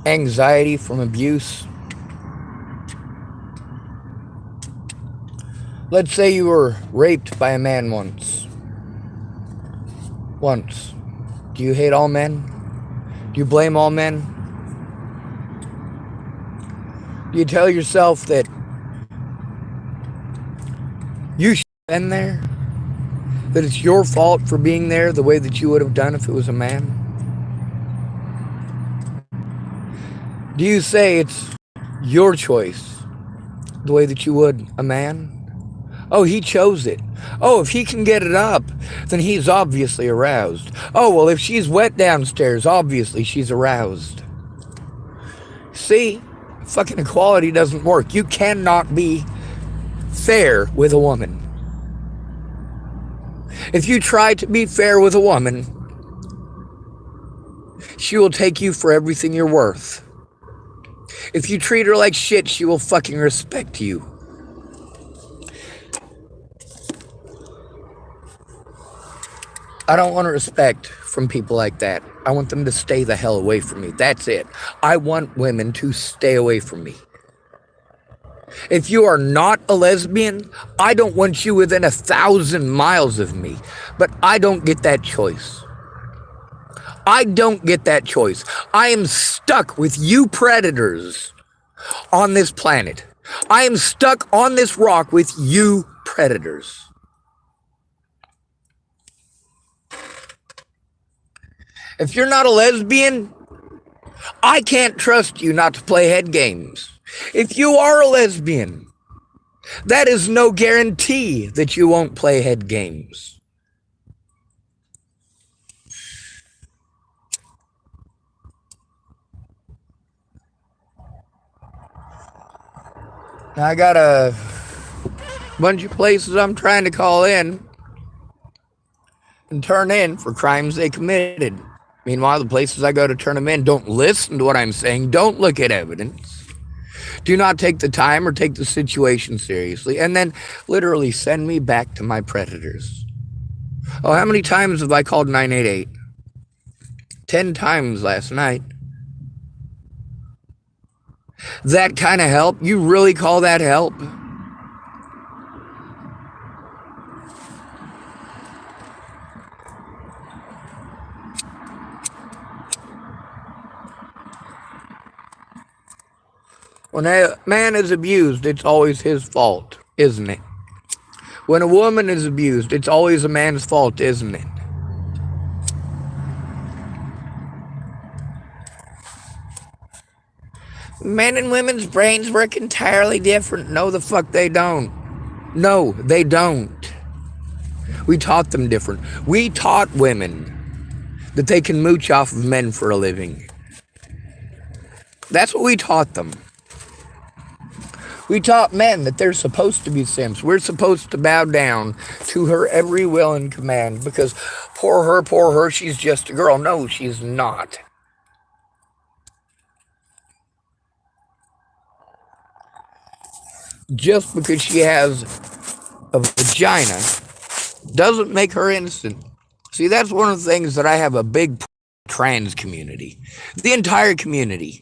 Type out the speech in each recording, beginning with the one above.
anxiety from abuse. Let's say you were raped by a man once. Once. Do you hate all men? Do you blame all men? Do you tell yourself that you should have been there? That it's your fault for being there the way that you would have done if it was a man? Do you say it's your choice the way that you would a man? Oh, he chose it. Oh, if he can get it up, then he's obviously aroused. Oh, well, if she's wet downstairs, obviously she's aroused. See, fucking equality doesn't work. You cannot be fair with a woman. If you try to be fair with a woman, she will take you for everything you're worth. If you treat her like shit, she will fucking respect you. I don't want respect from people like that. I want them to stay the hell away from me. That's it. I want women to stay away from me. If you are not a lesbian, I don't want you within 1,000 miles of me. But I don't get that choice. I don't get that choice. I am stuck with you predators on this planet. I am stuck on this rock with you predators. If you're not a lesbian, I can't trust you not to play head games. If you are a lesbian, that is no guarantee that you won't play head games. Now, I got a bunch of places I'm trying to call in and turn in for crimes they committed. Meanwhile, the places I go to turn them in don't listen to what I'm saying, don't look at evidence, do not take the time or take the situation seriously, and then literally send me back to my predators. Oh, how many times have I called 988? 10 times last night. That kind of help? You really call that help? When a man is abused, it's always his fault, isn't it? When a woman is abused, it's always a man's fault, isn't it? Men and women's brains work entirely different. No, the fuck they don't. No, they don't. We taught them different. We taught women that they can mooch off of men for a living. That's what we taught them. We taught men that they're supposed to be simps. We're supposed to bow down to her every will and command because poor her, she's just a girl. No, she's not. Just because she has a vagina doesn't make her innocent. See, that's one of the things that I have a big trans community. The entire community.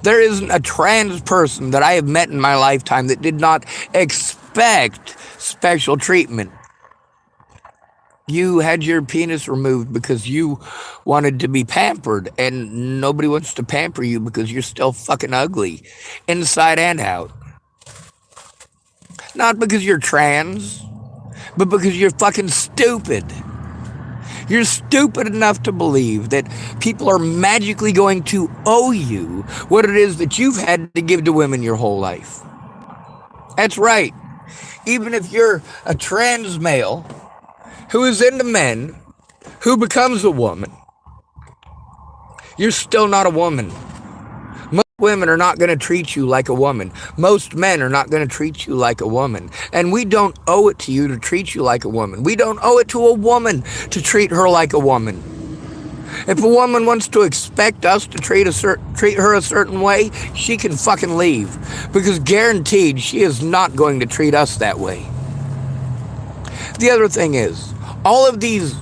There isn't a trans person that I have met in my lifetime that did not expect special treatment. You had your penis removed because you wanted to be pampered, and nobody wants to pamper you because you're still fucking ugly, inside and out. Not because you're trans, but because you're fucking stupid. You're stupid enough to believe that people are magically going to owe you what it is that you've had to give to women your whole life. That's right. Even if you're a trans male who is into men, who becomes a woman, you're still not a woman. Most women are not going to treat you like a woman. Most men are not going to treat you like a woman. And we don't owe it to you to treat you like a woman. We don't owe it to a woman to treat her like a woman. If a woman wants to expect us to treat her a certain way, she can fucking leave. Because guaranteed, she is not going to treat us that way. The other thing is, all of these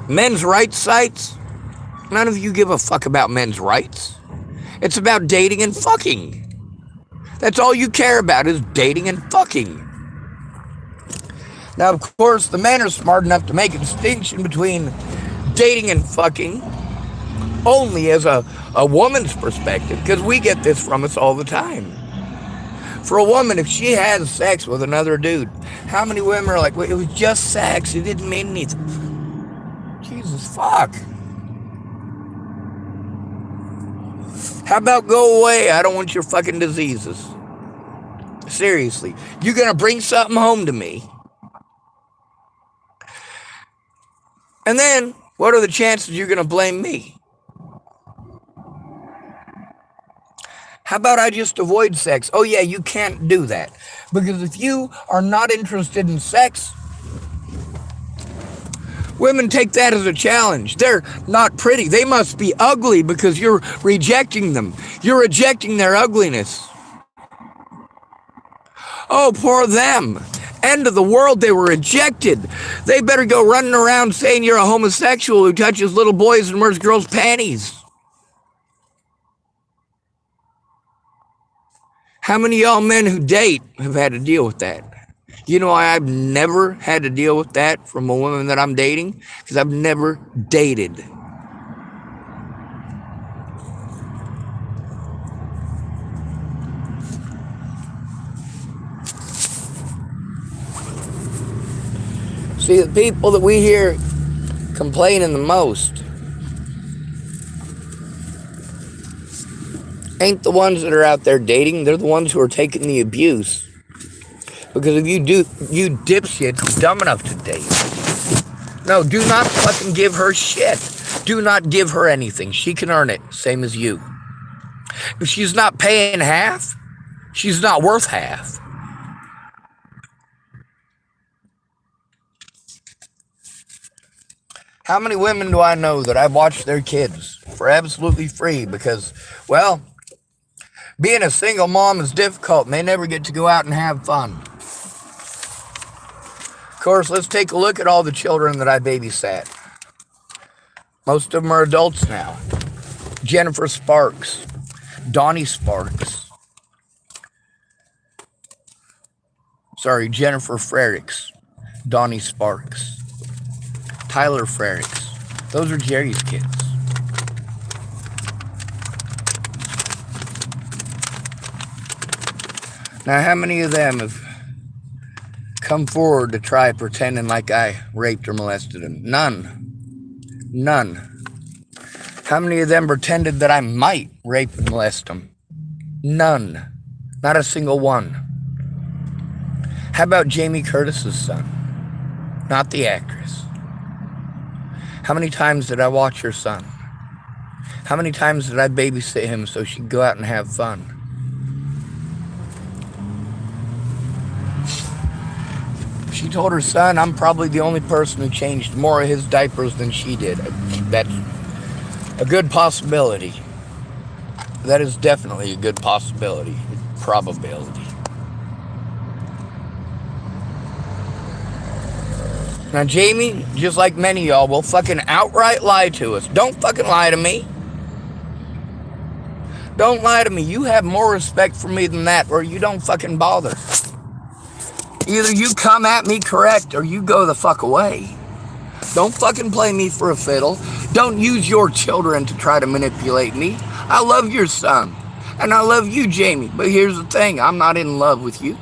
men's rights sites, None of you give a fuck about men's rights. It's about dating and fucking. That's all you care about is dating and fucking. Now, of course, the men are smart enough to make a distinction between dating and fucking only as a woman's perspective, because we get this from us all the time. For a woman, if she has sex with another dude, how many women are like, well, it was just sex, it didn't mean anything? Jesus, fuck. How about go away? I don't want your fucking diseases. Seriously. You're going to bring something home to me. And then, what are the chances you're going to blame me? How about I just avoid sex? Oh yeah, you can't do that. Because if you are not interested in sex, women take that as a challenge. They're not pretty. They must be ugly because you're rejecting them. You're rejecting their ugliness. Oh, poor them. End of the world, they were rejected. They better go running around saying you're a homosexual who touches little boys and wears girls' panties. How many of y'all men who date have had to deal with that? You know why I've never had to deal with that from a woman that I'm dating? Because I've never dated. See, the people that we hear complaining the most ain't the ones that are out there dating. They're the ones who are taking the abuse. Because if you dipshits dumb enough to date. No, do not fucking give her shit. Do not give her anything. She can earn it, same as you. If she's not paying half, she's not worth half. How many women do I know that I've watched their kids for absolutely free because, well, being a single mom is difficult and they never get to go out and have fun. Of course, let's take a look at all the children that I babysat. Most of them are adults now. Jennifer Sparks, Donnie Sparks. Sorry, Jennifer Frericks, Donnie Sparks. Tyler Frericks. Those are Jerry's kids. Now, how many of them have come forward to try pretending like I raped or molested them? None. None. How many of them pretended that I might rape and molest them? None. Not a single one. How about Jamie Curtis's son? Not the actress. How many times did I watch her son? How many times did I babysit him so she'd go out and have fun? She told her son, I'm probably the only person who changed more of his diapers than she did. That's a good possibility. That is definitely a good possibility. Probability. Now, Jamie, just like many of y'all, will fucking outright lie to us. Don't fucking lie to me. Don't lie to me. You have more respect for me than that, or you don't fucking bother. Either you come at me correct, or you go the fuck away. Don't fucking play me for a fiddle. Don't use your children to try to manipulate me. I love your son, and I love you, Jamie. But here's the thing, I'm not in love with you.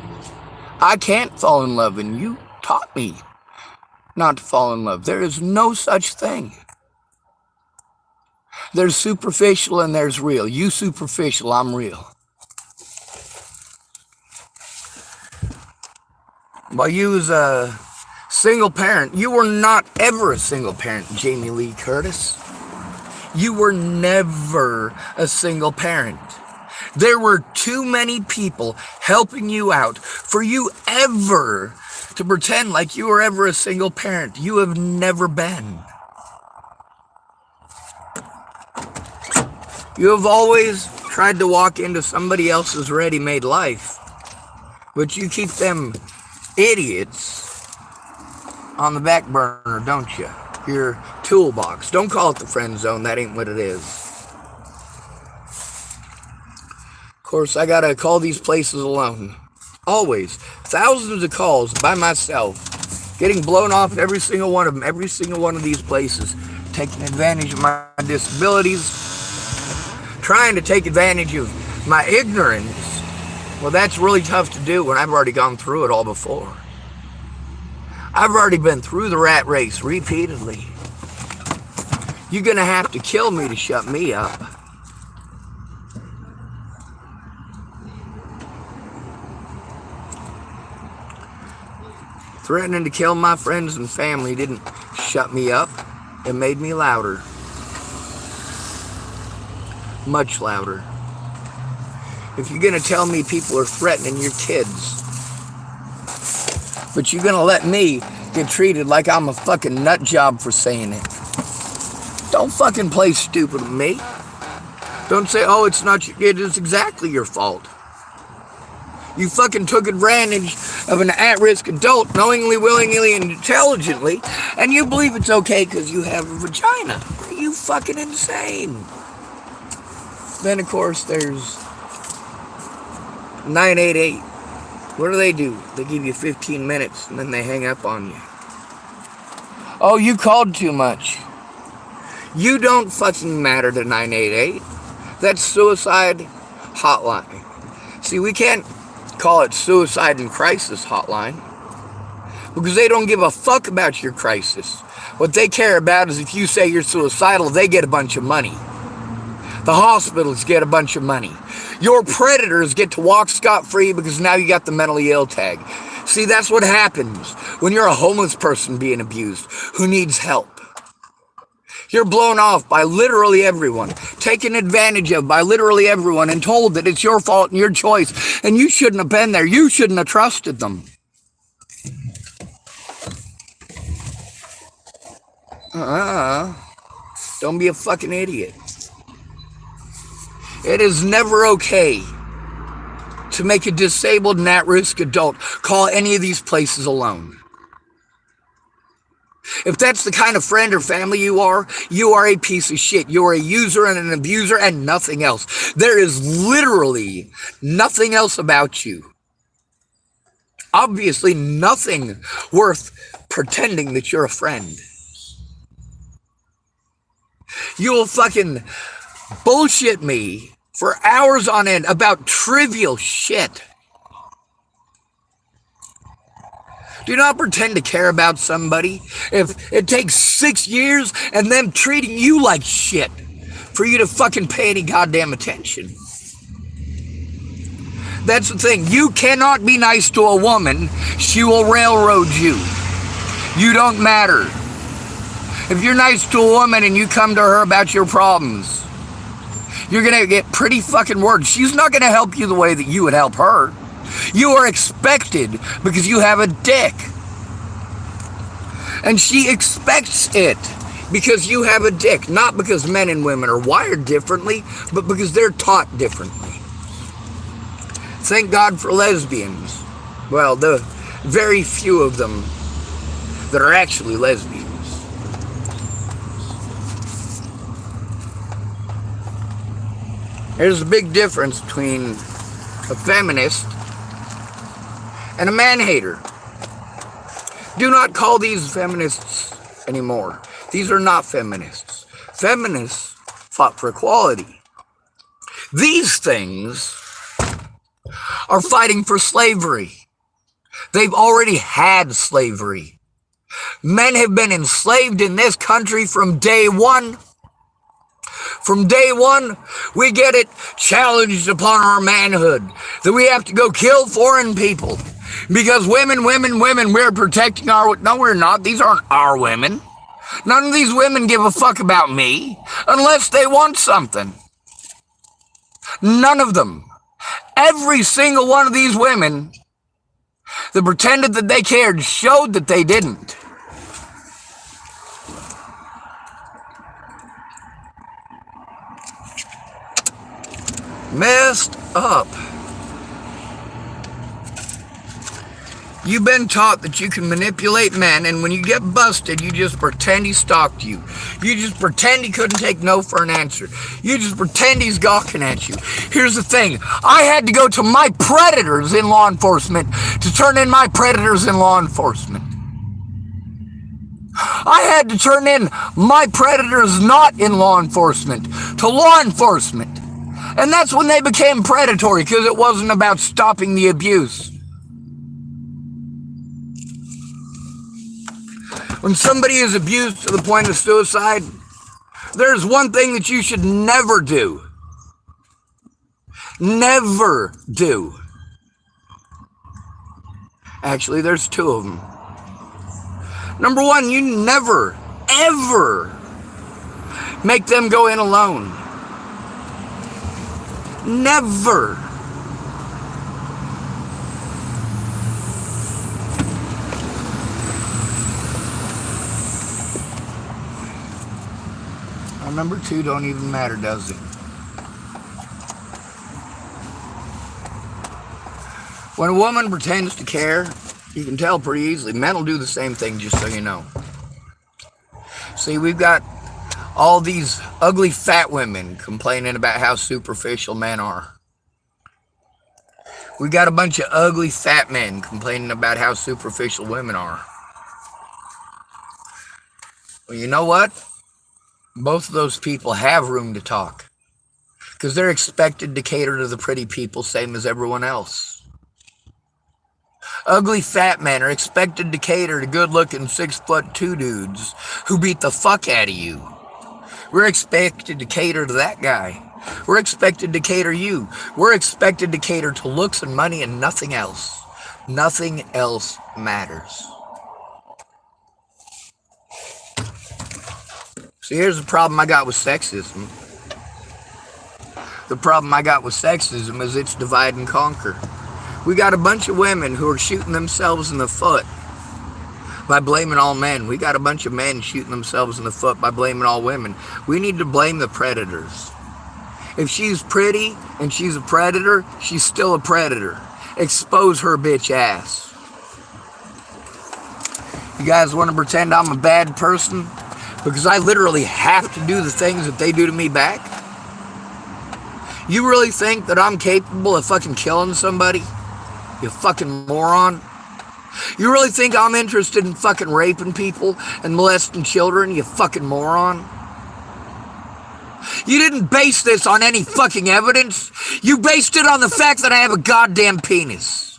I can't fall in love, and you taught me not to fall in love. There is no such thing. There's superficial and there's real. You superficial, I'm real. While you was a single parent, you were not ever a single parent, Jamie Lee Curtis. You were never a single parent. There were too many people helping you out for you ever to pretend like you were ever a single parent. You have never been. You have always tried to walk into somebody else's ready-made life, but you keep them idiots on the back burner, don't you? Your toolbox. Don't call it the friend zone. That ain't what it is. Of course, I gotta call these places alone. Always. Thousands of calls by myself. Getting blown off every single one of them. Every single one of these places. Taking advantage of my disabilities. Trying to take advantage of my ignorance. Well, that's really tough to do when I've already gone through it all before. I've already been through the rat race repeatedly. You're gonna have to kill me to shut me up. Threatening to kill my friends and family didn't shut me up. It made me louder. Much louder. If you're gonna tell me people are threatening your kids, but you're gonna let me get treated like I'm a fucking nut job for saying it. Don't fucking play stupid with me. Don't say, oh, it's not your, it is exactly your fault. You fucking took advantage of an at-risk adult knowingly, willingly, and intelligently, and you believe it's okay because you have a vagina. Are you fucking insane? Then, of course, there's 988. What do? They give you 15 minutes, and then they hang up on you. Oh, you called too much. You don't fucking matter to 988. That's suicide hotline. See, we can't call it suicide and crisis hotline because they don't give a fuck about your crisis. What they care about is if you say you're suicidal, they get a bunch of money. The hospitals get a bunch of money. Your predators get to walk scot-free because now you got the mentally ill tag. See, that's what happens when you're a homeless person being abused who needs help. You're blown off by literally everyone, taken advantage of by literally everyone, and told that it's your fault and your choice, and you shouldn't have been there. You shouldn't have trusted them. Don't be a fucking idiot. It is never okay to make a disabled and at-risk adult call any of these places alone. If that's the kind of friend or family you are a piece of shit. You are a user and an abuser and nothing else. There is literally nothing else about you. Obviously nothing worth pretending that you're a friend. You will fucking bullshit me for hours on end about trivial shit. Do not pretend to care about somebody if it takes 6 years and them treating you like shit for you to fucking pay any goddamn attention. That's the thing. You cannot be nice to a woman. She will railroad you. You don't matter. If you're nice to a woman and you come to her about your problems, you're going to get pretty fucking words. She's not going to help you the way that you would help her. You are expected because you have a dick. And she expects it because you have a dick. Not because men and women are wired differently, but because they're taught differently. Thank God for lesbians. Well, the very few of them that are actually lesbians. There's a big difference between a feminist and a man-hater. Do not call these feminists anymore. These are not feminists. Feminists fought for equality. These things are fighting for slavery. They've already had slavery. Men have been enslaved in this country from day one. From day one, we get it challenged upon our manhood that we have to go kill foreign people because women, we're protecting our... No, we're not. These aren't our women. None of these women give a fuck about me unless they want something. None of them. Every single one of these women that pretended that they cared showed that they didn't. Messed up. You've been taught that you can manipulate men, and when you get busted, you just pretend he stalked you. You just pretend he couldn't take no for an answer. You just pretend he's gawking at you. Here's the thing. I had to go to my predators in law enforcement to turn in my predators in law enforcement. I had to turn in my predators not in law enforcement to law enforcement. And that's when they became predatory, because it wasn't about stopping the abuse. When somebody is abused to the point of suicide, there's one thing that you should never do. Never do. Actually, there's two of them. Number one, you never, ever make them go in alone. Never. Number two don't even matter, does it? When a woman pretends to care, you can tell pretty easily. Men will do the same thing, just so you know. See, we've got all these ugly fat women complaining about how superficial men are. We've got a bunch of ugly fat men complaining about how superficial women are. Well, you know what? Both of those people have room to talk, because they're expected to cater to the pretty people same as everyone else. Ugly fat men are expected to cater to good-looking 6'2" dudes who beat the fuck out of you. We're expected to cater to that guy. We're expected to cater you. We're expected to cater to looks and money and nothing else. Nothing else matters. See, here's the problem I got with sexism. The problem I got with sexism is it's divide and conquer. We got a bunch of women who are shooting themselves in the foot by blaming all men. We got a bunch of men shooting themselves in the foot by blaming all women. We need to blame the predators. If she's pretty and she's a predator, she's still a predator. Expose her bitch ass. You guys want to pretend I'm a bad person? Because I literally have to do the things that they do to me back? You really think that I'm capable of fucking killing somebody? You fucking moron. You really think I'm interested in fucking raping people and molesting children? You fucking moron. You didn't base this on any fucking evidence. You based it on the fact that I have a goddamn penis.